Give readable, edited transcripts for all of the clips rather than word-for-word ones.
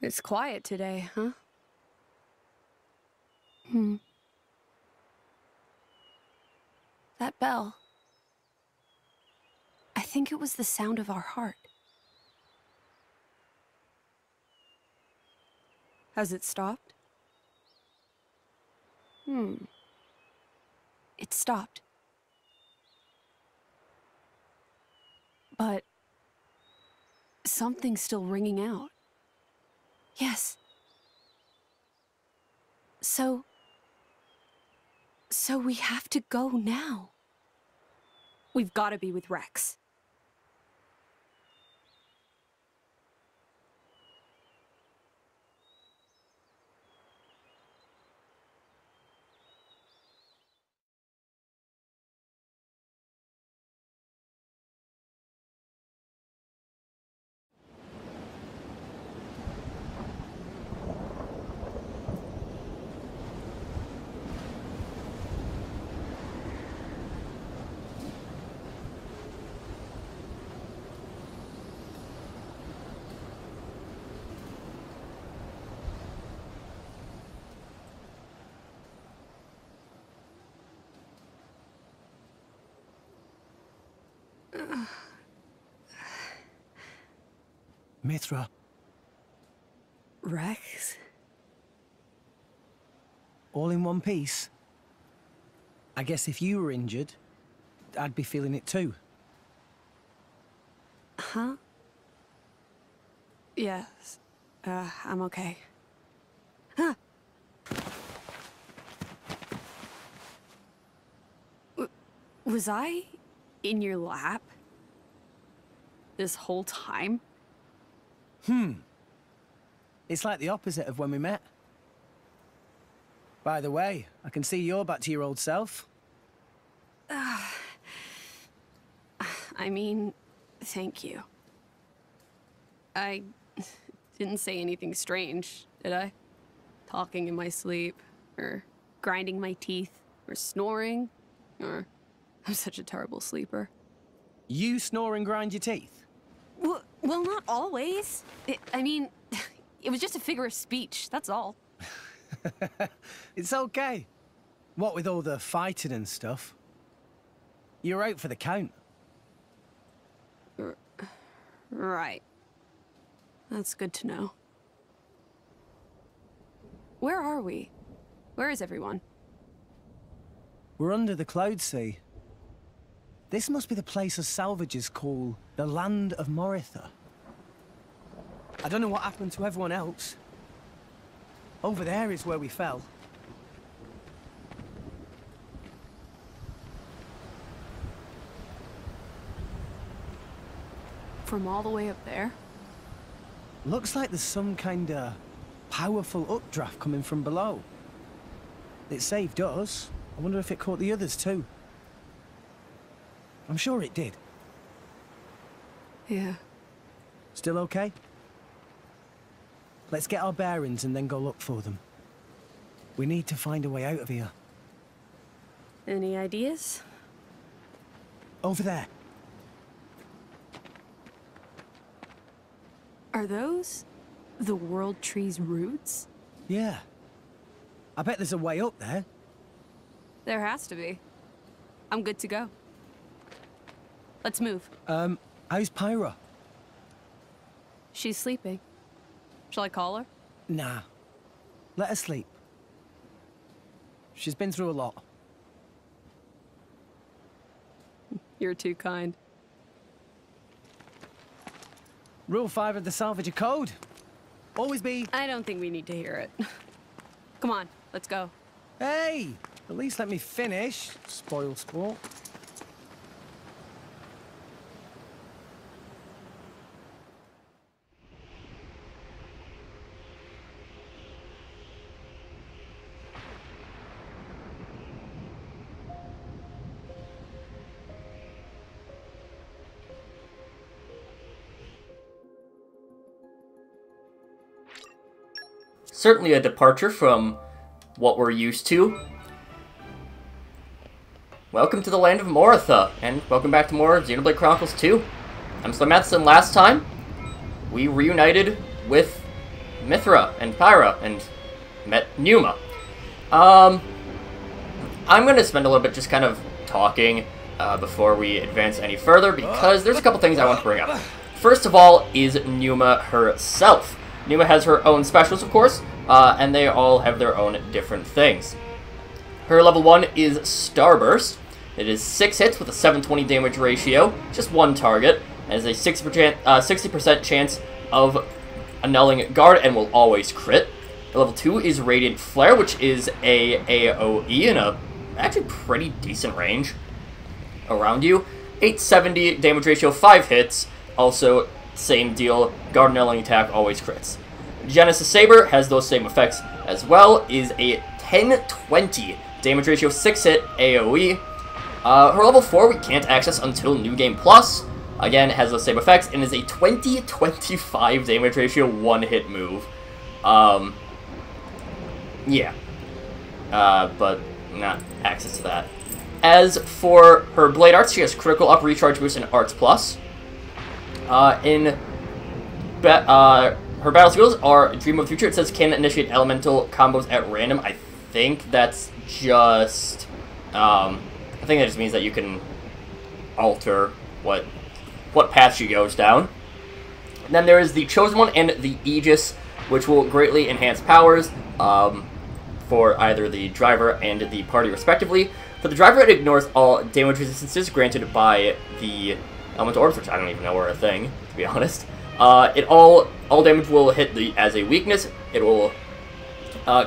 It's quiet today, huh? That bell. I think it was the sound of our heart. Has it stopped? It stopped. But something's still ringing out. Yes. So we have to go now. We've got to be with Rex. Morytha. Rex? All in one piece? I guess if you were injured, I'd be feeling it too. Huh? Yes. I'm okay. Huh. Was I in your lap this whole time? It's like the opposite of when we met. By the way, I can see you're back to your old self. I mean, thank you. I didn't say anything strange, did I? Talking in my sleep, or grinding my teeth, or snoring, or... I'm such a terrible sleeper. You snore and grind your teeth? Well, not always. I mean, it was just a figure of speech, that's all. It's okay. What with all the fighting and stuff? You're out for the count. Right. That's good to know. Where are we? Where is everyone? We're under the Cloud Sea. This must be the place us salvagers call the land of Morytha. I don't know what happened to everyone else. Over there is where we fell. From all the way up there? Looks like there's some kind of powerful updraft coming from below. It saved us. I wonder if it caught the others too. I'm sure it did. Yeah. Still okay? Let's get our bearings and then go look for them. We need to find a way out of here. Any ideas? Over there. Are those the World Tree's roots? Yeah. I bet there's a way up there. There has to be. I'm good to go. Let's move. How's Pyra? She's sleeping. Shall I call her? Nah. Let her sleep. She's been through a lot. You're too kind. Rule 5 of the Salvager Code. Always be... I don't think we need to hear it. Come on, let's go. Hey! At least let me finish, spoiled sport. Certainly a departure from what we're used to. Welcome to the land of Morytha, and welcome back to more Xenoblade Chronicles 2. I'm SlayerMathis, and last time we reunited with Mithra and Pyra and met Numa. I'm going to spend a little bit just kind of talking before we advance any further, because there's a couple things I want to bring up. First of all is Numa herself. Numa has her own specials, of course, and they all have their own different things. Her level 1 is Starburst. It is 6 hits with a 720 damage ratio, just one target, and has a 60% chance of annulling guard and will always crit. Level 2 is Radiant Flare, which is a AoE in a actually pretty decent range around you. 870 damage ratio, 5 hits, also same deal, guard annulling attack always crits. Genesis Saber has those same effects as well, is a 1020 damage ratio, 6 hit AoE. Her level 4 we can't access until New Game Plus. Again, it has those same effects, and is a 20-25 damage ratio, 1-hit move. Yeah. But not access to that. As for her Blade Arts, she has Critical Up, Recharge Boost, and Arts Plus. Her battle skills are Dream of the Future. It says can initiate elemental combos at random. I think that's just... I think that just means that you can alter what path she goes down. And then there is the Chosen One and the Aegis, which will greatly enhance powers for either the driver and the party respectively. For the driver, it ignores all damage resistances granted by the elemental orbs, which I don't even know are a thing, to be honest. All damage will hit as a weakness. It will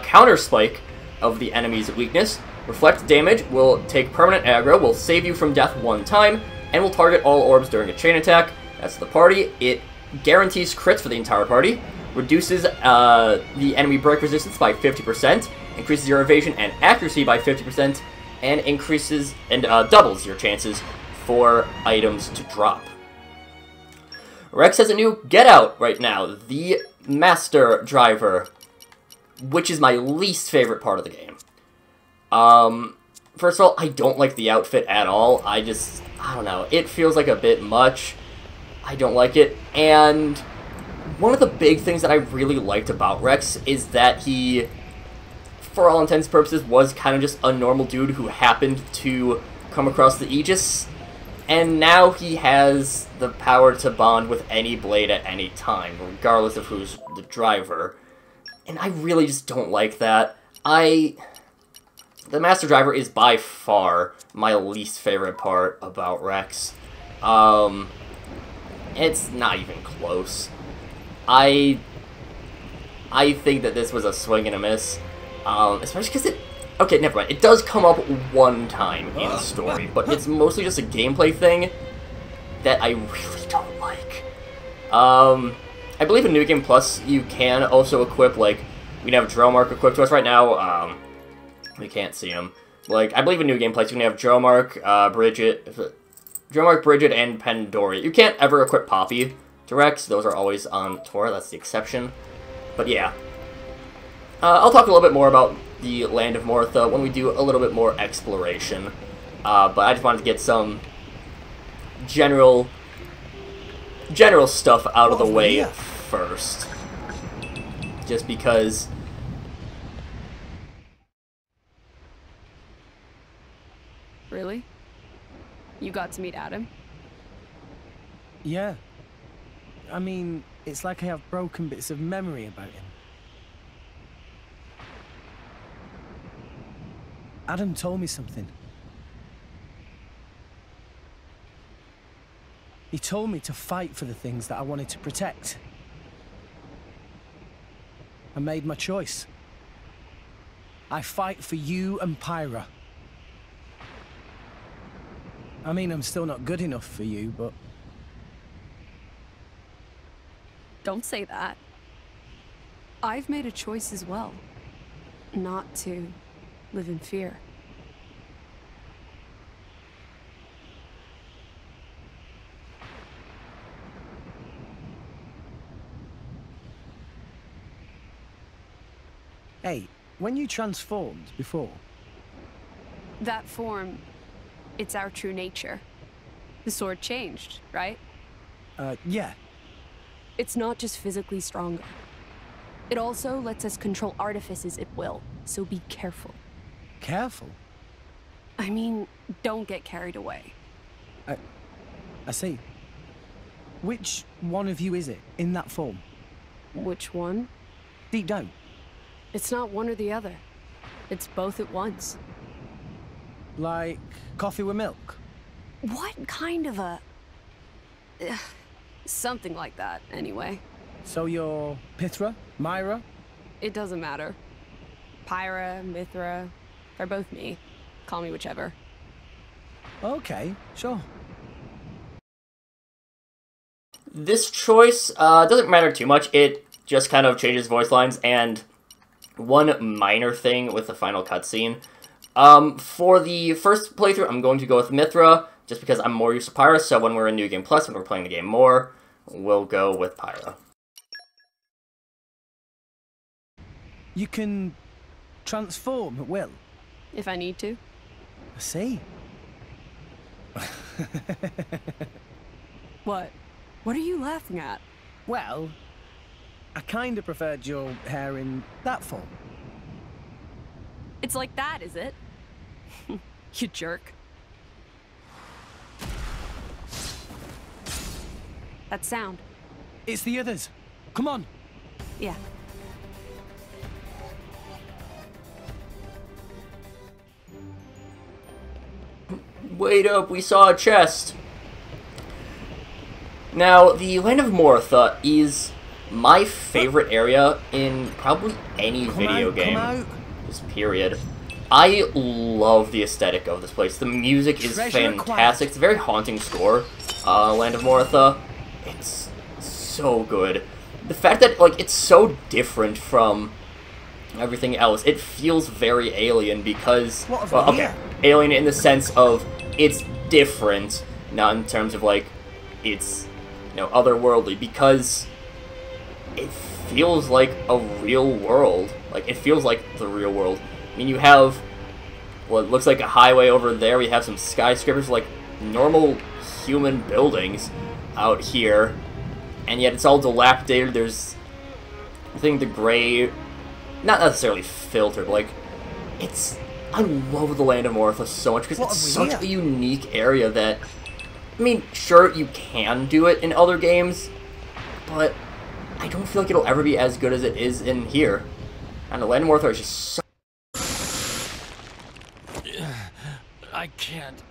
counter spike of the enemy's weakness. Reflect damage will take permanent aggro, will save you from death one time, and will target all orbs during a chain attack. That's the party. It guarantees crits for the entire party, reduces the enemy break resistance by 50%, increases your evasion and accuracy by 50%, and increases and doubles your chances for items to drop. Rex has a new Get Out right now, the Master Driver, which is my least favorite part of the game. First of all, I don't like the outfit at all. I don't know, it feels like a bit much. I don't like it, and one of the big things that I really liked about Rex is that he, for all intents and purposes, was kind of just a normal dude who happened to come across the Aegis, and now he has the power to bond with any blade at any time, regardless of who's the driver. And I really just don't like that. The Master Driver is by far my least favorite part about Rex. It's not even close. I think that this was a swing and a miss, especially because okay, never mind. It does come up one time in the story, but it's mostly just a gameplay thing that I really don't like. I believe in New Game Plus, you can also equip, like, we have Dromark equipped to us right now. We can't see him. Like, I believe in New Game Plus, you can have Dromark, Bridget, and Pandora. You can't ever equip Poppy to Rex. Those are always on Tora. That's the exception. But yeah. I'll talk a little bit more about the land of Morytha when we do a little bit more exploration. But I just wanted to get some general stuff out of the way first. Just because... Really? You got to meet Adam? Yeah. I mean, it's like I have broken bits of memory about him. Adam told me something. He told me to fight for the things that I wanted to protect. I made my choice. I fight for you and Pyra. I mean, I'm still not good enough for you, but... Don't say that. I've made a choice as well. Not to live in fear. Hey, when you transformed before... That form, it's our true nature. The sword changed, right? Yeah. It's not just physically stronger. It also lets us control artifices at will, so be careful. Careful? I mean, don't get carried away. I see. Which one of you is it, in that form? Which one? Deep down. It's not one or the other. It's both at once. Like coffee with milk? What kind of a... something like that, anyway. So you're Pithra? Myra? It doesn't matter. Pyra, Mithra, they're both me. Call me whichever. Okay, sure. This choice doesn't matter too much. It just kind of changes voice lines, and one minor thing with the final cutscene. For the first playthrough, I'm going to go with Mithra, just because I'm more used to Pyra, so when we're in New Game Plus, when we're playing the game more, we'll go with Pyra. You can transform at will? If I need to. I see. What? What are you laughing at? Well, I kinda preferred your hair in that form. It's like that, is it? You jerk. That sound. It's the others. Come on. Yeah. Wait up, we saw a chest. Now, the Land of Morytha is my favorite area in probably any video game. Just period. I love the aesthetic of this place. The music is fantastic. It's a very haunting score, Land of Morytha. It's so good. The fact that, like, it's so different from everything else, it feels very alien because, well, okay, alien in the sense of it's different, not in terms of, like, it's, you know, otherworldly, because it feels like a real world. Like, it feels like the real world. I mean, you have what looks like a highway over there. We have some skyscrapers, like normal human buildings out here, and yet it's all dilapidated. There's, I think, the gray, not necessarily filtered, but, like, it's, I love the Land of Morytha so much because it's such a unique area that, I mean, sure, you can do it in other games, but I don't feel like it'll ever be as good as it is in here. And the Land of Morytha is just so... I can't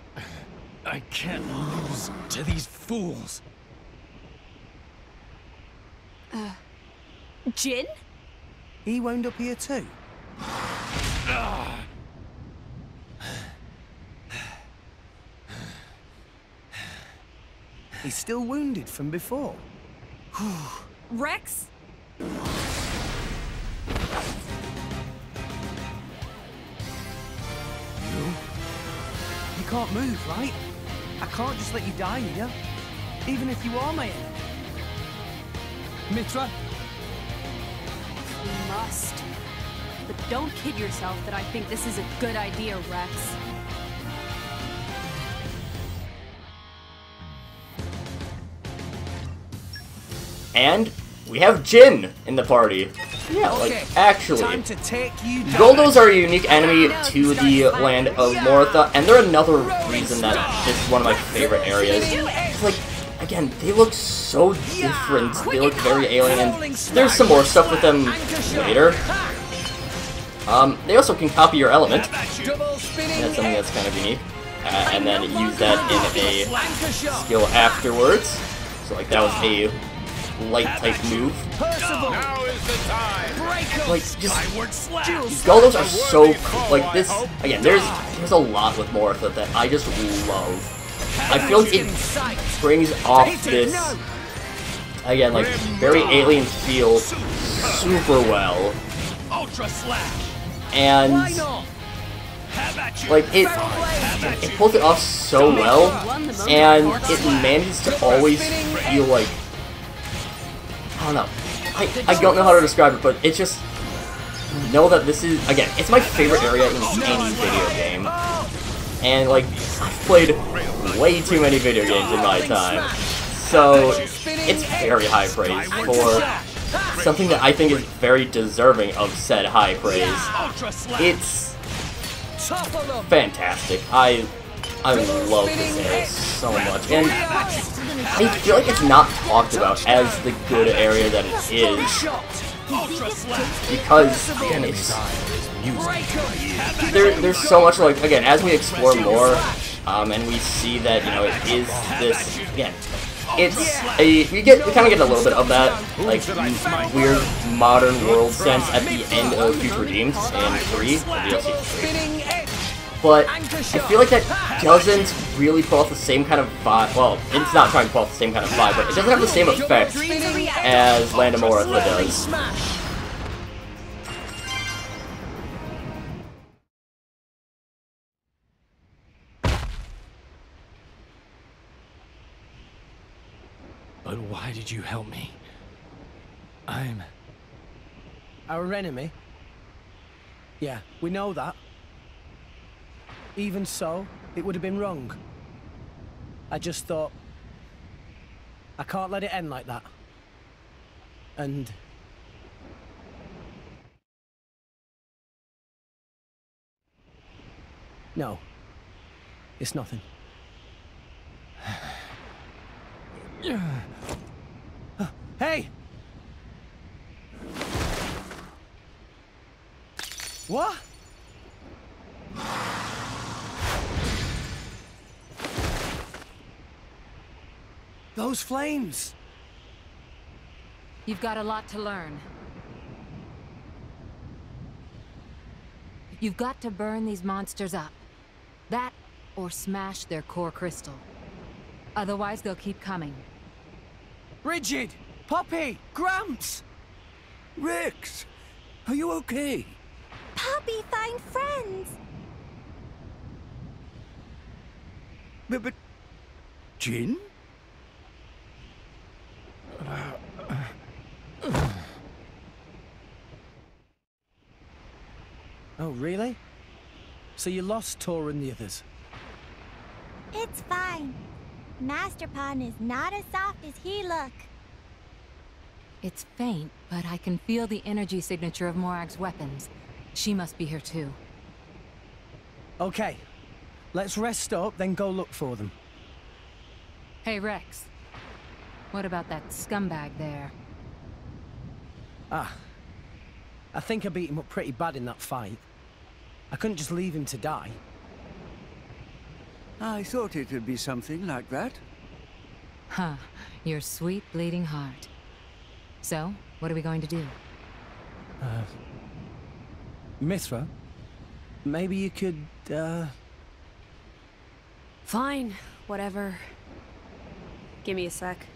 lose to these fools. Jin? He wound up here too? He's still wounded from before. Rex? You can't move, right? I can't just let you die here. Even if you are my enemy. Mithra? We must. But don't kid yourself that I think this is a good idea, Rex. And we have Jin in the party. Yeah, like, actually. Time to take you down. Goldos are a unique enemy to the Land of Morytha, and they're another reason that this is one of my favorite areas. It's like, again, they look so different. They look very alien, and there's some more stuff with them later. They also can copy your element. That's something that's kind of unique. And then use that in a skill afterwards. So, like, that was a light type move. Now is the time. Like, just Goldos are so cool. Like, this, again, there's a lot with Morytha that I just love. I feel like it brings off this, again, like, very alien feel super well. Ultra slash. And like, it pulls it off so well, and it manages to always feel like, I don't know, I don't know how to describe it, but it's just, know that this is, again, it's my favorite area in any video game. And, like, I've played way too many video games in my time, so it's very high praise for something that I think is very deserving of said high praise. It's fantastic. I love this area so much, and I feel like it's not talked about as the good area that it is, because again, there's so much, like, again, as we explore more, and we see that, you know, it is this, again, we kind of get a little bit of that, like, weird modern world sense at the end of Future Redeemed in 3, the DLC for 3. But I feel like that doesn't really pull off the same kind of vibe. Well, it's not trying to pull off the same kind of vibe, but it doesn't have the same effect as Land of Morytha does. But why did you help me? I'm... Our enemy? Yeah, we know that. Even so, it would have been wrong. I just thought, I can't let it end like that. And... no. It's nothing. Hey! What? Those flames! You've got a lot to learn. You've got to burn these monsters up. That, or smash their core crystal. Otherwise, they'll keep coming. Rigid! Poppy! Gramps! Rex! Are you okay? Poppy, find friends! But... Jin? Oh, really? So you lost Tor and the others? It's fine. Master Pawn is not as soft as he look. It's faint, but I can feel the energy signature of Morag's weapons. She must be here too. Okay. Let's rest up, then go look for them. Hey, Rex. What about that scumbag there? Ah. I think I beat him up pretty bad in that fight. I couldn't just leave him to die. I thought it would be something like that. Huh. Your sweet bleeding heart. So, what are we going to do? Mithra? Maybe you could, Fine, whatever. Give me a sec.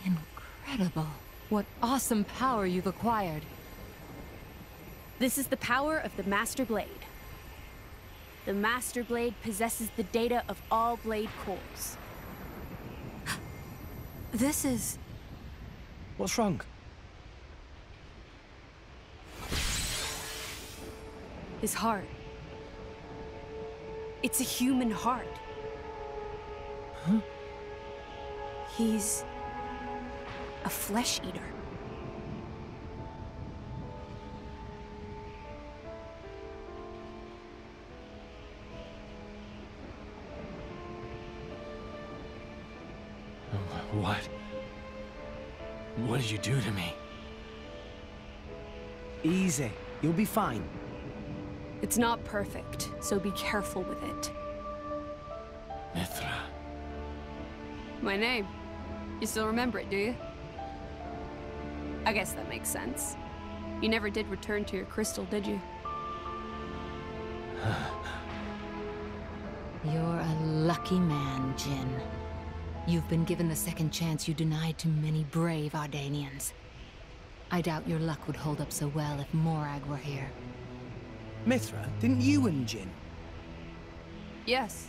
Incredible. What awesome power you've acquired. This is the power of the Master Blade. The Master Blade possesses the data of all blade cores. This is... what's wrong? his heart. It's a human heart. Huh? He's... a flesh eater. What? What did you do to me? Easy. You'll be fine. It's not perfect, so be careful with it. Mithra. My name. You still remember it, do you? I guess that makes sense. You never did return to your crystal, did you? You're a lucky man, Jin. You've been given the second chance you denied to many brave Ardanians. I doubt your luck would hold up so well if Morag were here. Mithra, didn't you and Jin? Yes.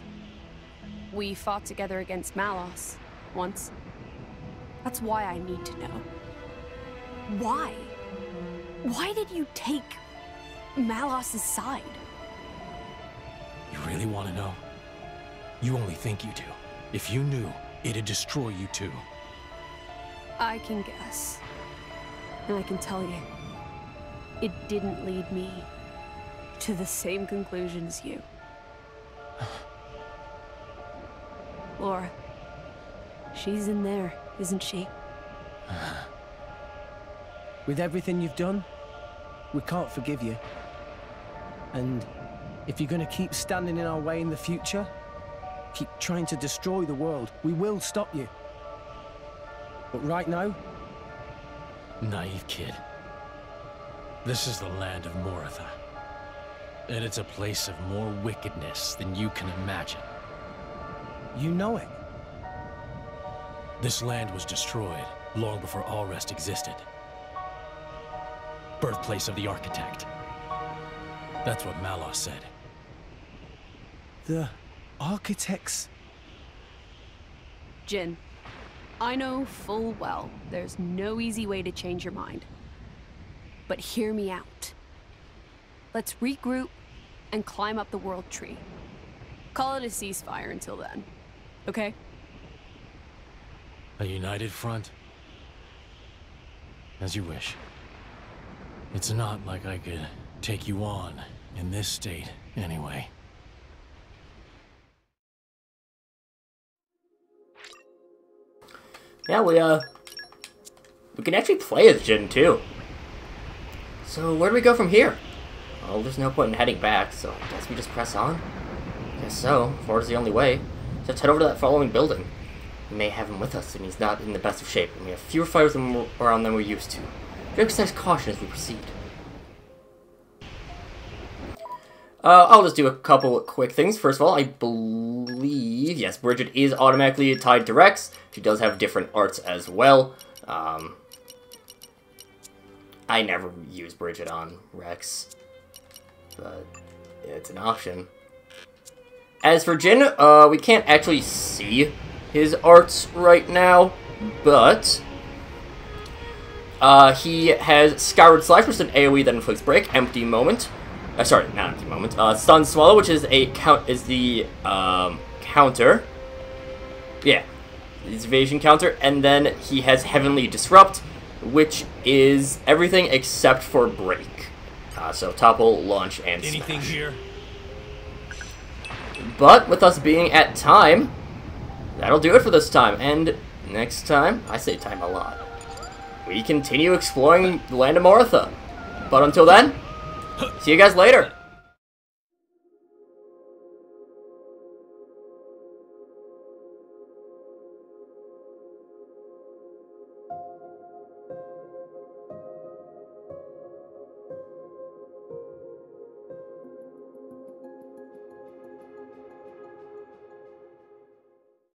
We fought together against Malos, once. That's why I need to know. Why? Why did you take Malos's side? You really want to know? You only think you do. If you knew, it'd destroy you too. I can guess. And I can tell you, it didn't lead me to the same conclusion as you. Laura, she's in there, isn't she? With everything you've done, we can't forgive you. And if you're gonna keep standing in our way in the future, keep trying to destroy the world, we will stop you. But right now... Naive kid. This is the land of Morytha. And it's a place of more wickedness than you can imagine. You know it. This land was destroyed long before all rest existed. Birthplace of the architect. That's what Malos said. The architects... Jin, I know full well there's no easy way to change your mind. But hear me out. Let's regroup and climb up the world tree. Call it a ceasefire until then, okay? A united front? As you wish. It's not like I could take you on in this state, anyway. Yeah, we can actually play as Jin, too. So, where do we go from here? Well, there's no point in heading back, so I guess we just press on? Guess so. Forward's the only way. So let's head over to that following building. We may have him with us, and he's not in the best of shape, and we have fewer fighters around than we're used to. We exercise caution as we proceed. I'll just do a couple quick things. First of all, I believe, yes, Bridget is automatically tied to Rex. She does have different arts as well. I never use Bridget on Rex, but it's an option. As for Jin, we can't actually see his arts right now, but he has Skyward Slash, which is an AoE that inflicts break, Empty Moment. Sorry, not Empty Moment. Stun Swallow, which is the counter. Yeah, his evasion counter, and then he has Heavenly Disrupt, which is everything except for break. So topple, launch, and anything smash. Here? But with us being at time, that'll do it for this time. And next time, I say time a lot, we continue exploring the land of Morytha. But until then, see you guys later.